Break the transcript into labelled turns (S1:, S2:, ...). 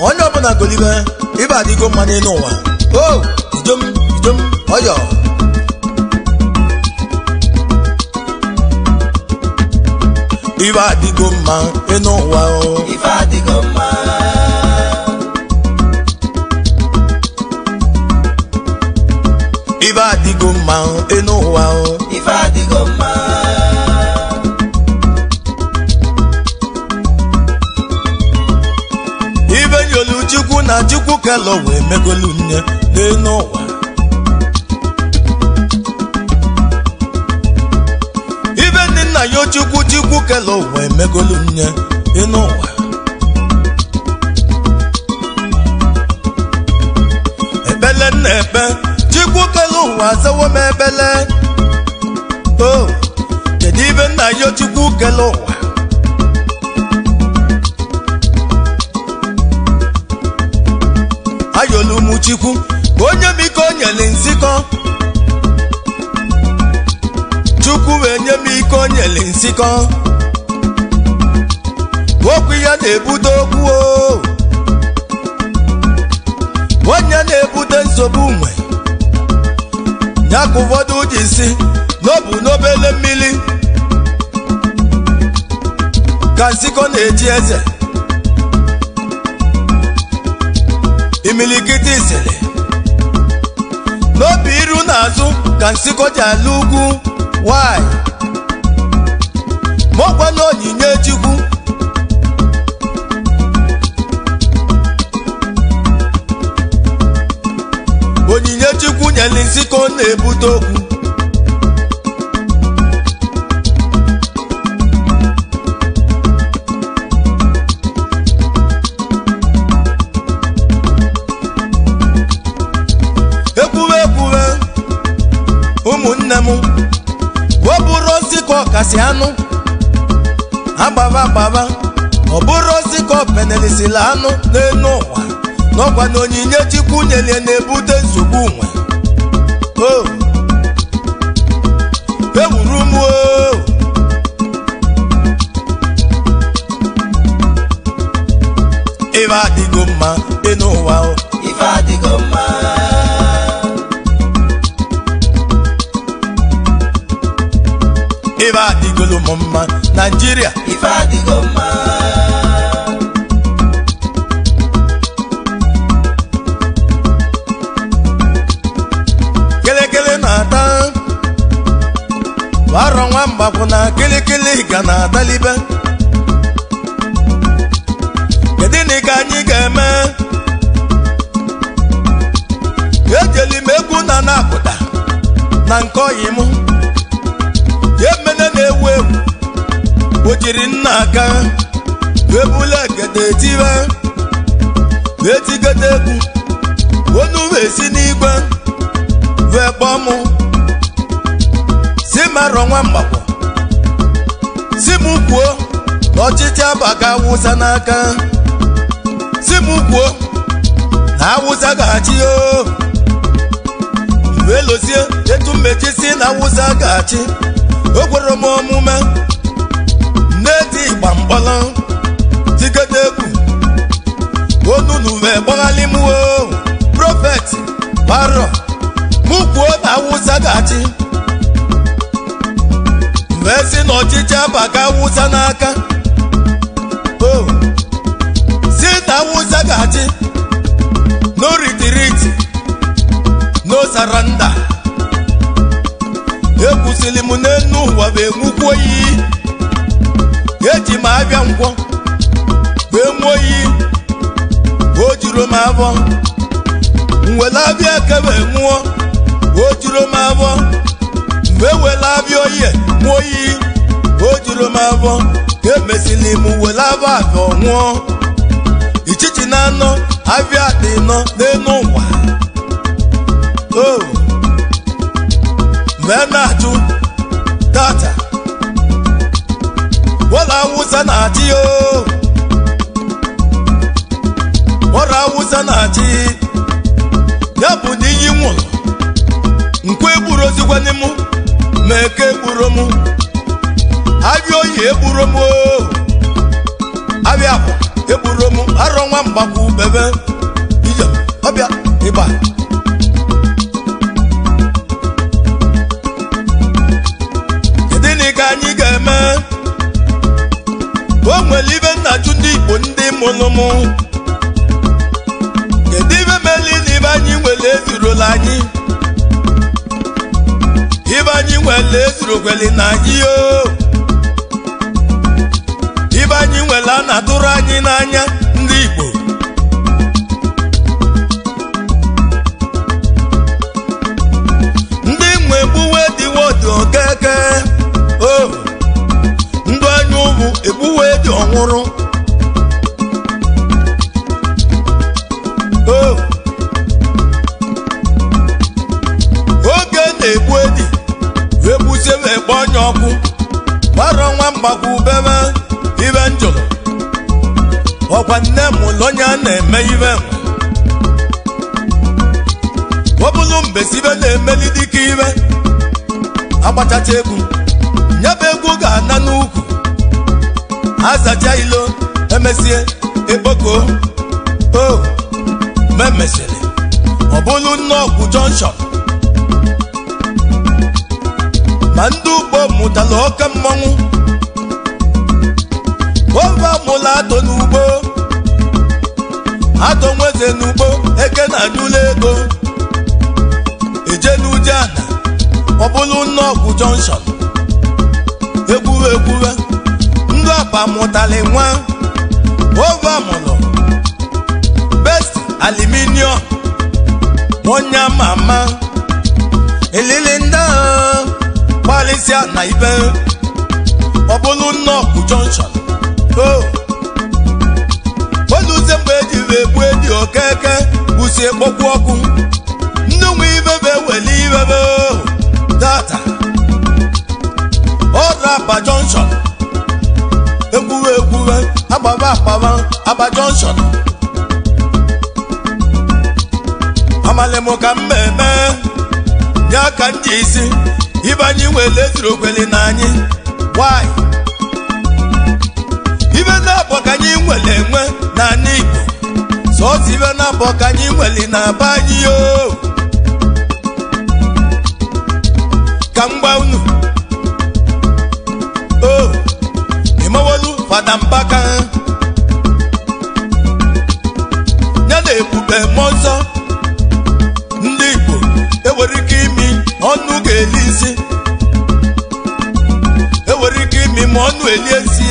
S1: onye ọbụla golibe ibe adịgo mma n'elu ụwa. Ijom ọyọ ibe adịgo mma n'elu ụwa.
S2: Ife adịgo mma.
S1: Ibe adịgo mma n'elu ụwa.
S2: Ife adịgo mma.
S1: Chukwu na Chukwu kelo wee megolu nne n'elu ụwa. Ibe ndị nna ya Chukwu kelo wee megolu nne n'elu ụwa. Ebele nna ebe Chukwu kelo ụwa azawo m ebele. Kedu ibe nna ya Chukwu kelo ụwa? Ayolu mu Chukwu onye m ike onyele nsiko. Chukwu enye m ike onyele nsiko. Okwu ya na-ebute okwu onye na-ebute nsogbu nwe ya ka ụfọdụ ji si n'obu n'obele mmiri ka nsiko na-eji eze. Imilikiti isele n'obi iru n'azụ ka nsiko ji ala ugwu. Why? Mọkwa na onyinye Chukwu nyere nsiko na-ebute okwu. Ụmụnne m webụrụ nsiko kasị anụ agbaba ọ bụrụ nsiko penelisila anụ n'elu ụwa. N'ọkwa na onyinye Chukwu nyere na-ebute nsogbu nwe. Ewuru m ife adịgo mma n'elu ụwa.
S2: Ife adịgo mma.
S1: Ife adịgolo m mma Nigeria.
S2: Ife adịgo mma.
S1: Kelekele na-ata warọ nwa mgbapụ na kelekele ga na-atalibe. Kedu na ka anyị ga-eme? Ejeli m egwu na-apụta na nke oyi m emene na-ewu ewu o jiri nna aka ebula egede etiwe wee tigede egwu onu wee si n'igwe wee kpọọ mụ si marọ nwa mgbakọ si m kwuo na ọchịchị abaga awụsa n'aka. Si m kwuo na awụsa ga-achị wee lozie etu mmechi si na awụsa ga-achị. O gwara m omume na-eti ịgba mkpọrọ tigede egwu onunu wee gbaghalị m Prophet Barọ m kwuo na awụsa ga-achị wee si na ọchịchị abaga awụsa n'aka. Si na awụsa ga-achị no retreat no surrender. Ekwusili m n'elu ụwa wee nwukwo iyi. Eji m abịa ngwọ wee nwuo iyi. O juru m afọ mwele abịa eke wee nwụọ. O juru m afọ mgbe wele abịa oyi nwuo iyi. O juru m afọ ka emesili m wele abịa nwụọ. Ichichi na anọ abịa dị nọ n'elu ụwa. Mgbe na-ajụ tata wala awụsa na-achị m abịa oyi egburu m abịa akwa egburu m arọ nwa mgbakwu bebe ije ọbịa ịba gịnị ka anyị ga-eme o nwere ibe nna-ajụ ndị Igbo ndị mụrụ m kedu ibe meli na ibe anyị nwere ezurola anyị ibe anyị nwere ezurokweli na anyị ibe anyị nwere a na-atụrụ anyị n'anya ndị Igbo ndị nwe egbuwe dịwodo okeke ndụ anya ụmụ egbuwe dị ọnwụrụ oge na-egbu edi egbusewe egbe onye ọkụ gbara nwa mgbakwu bebe ibe njụrụ ọkwa nne m ụlọ onye a na-eme ibe ọ bụrụ mbesibe na-emeli dịka ibe agbachacha egwu nyebe egwu ga-ana n'ukwu azacha ilo emesie ekpoko memesịrị ọ bụrụ nnọọgwụ jọnshọn ma ndị ugbo mụtara oke mmọnwụ ova mụla atọ n'ugbo atọ nweze n'ugbo eke na anyụla ego eje n'uje ana ọ bụrụ nnọọgwụ jọnshọn egwuwe ndị ọba mụtara nwa ova mụrụ best aluminium onye mama elele ndị gbalịsịa na ibe ọ bụrụ nnọọgwụ jọnshọn oluze mgbe ejiri egbu edi okeke busi ekpokwu ọkụ ndị nwe ibebe weli ibebe data ọrụ aba jọnshọn egwuwe agbaba aba jọnshọn amalịmụ ka mmemme ya ka ndị isi ibe anyị nwere ezuru okweli na anyị nwanyị ibe na-abọ ka anyị nwere enwe na anyị Igbo sọọsọ ibe na-abọ ka anyị nwere na aba anyị ka mgba unu imewolu fada mbaka ya na ebube mmụọ nsọ ndị Igbo enwere ike imi ọnụ ga-eli isi enwere ike imi ma ọnụ eli esi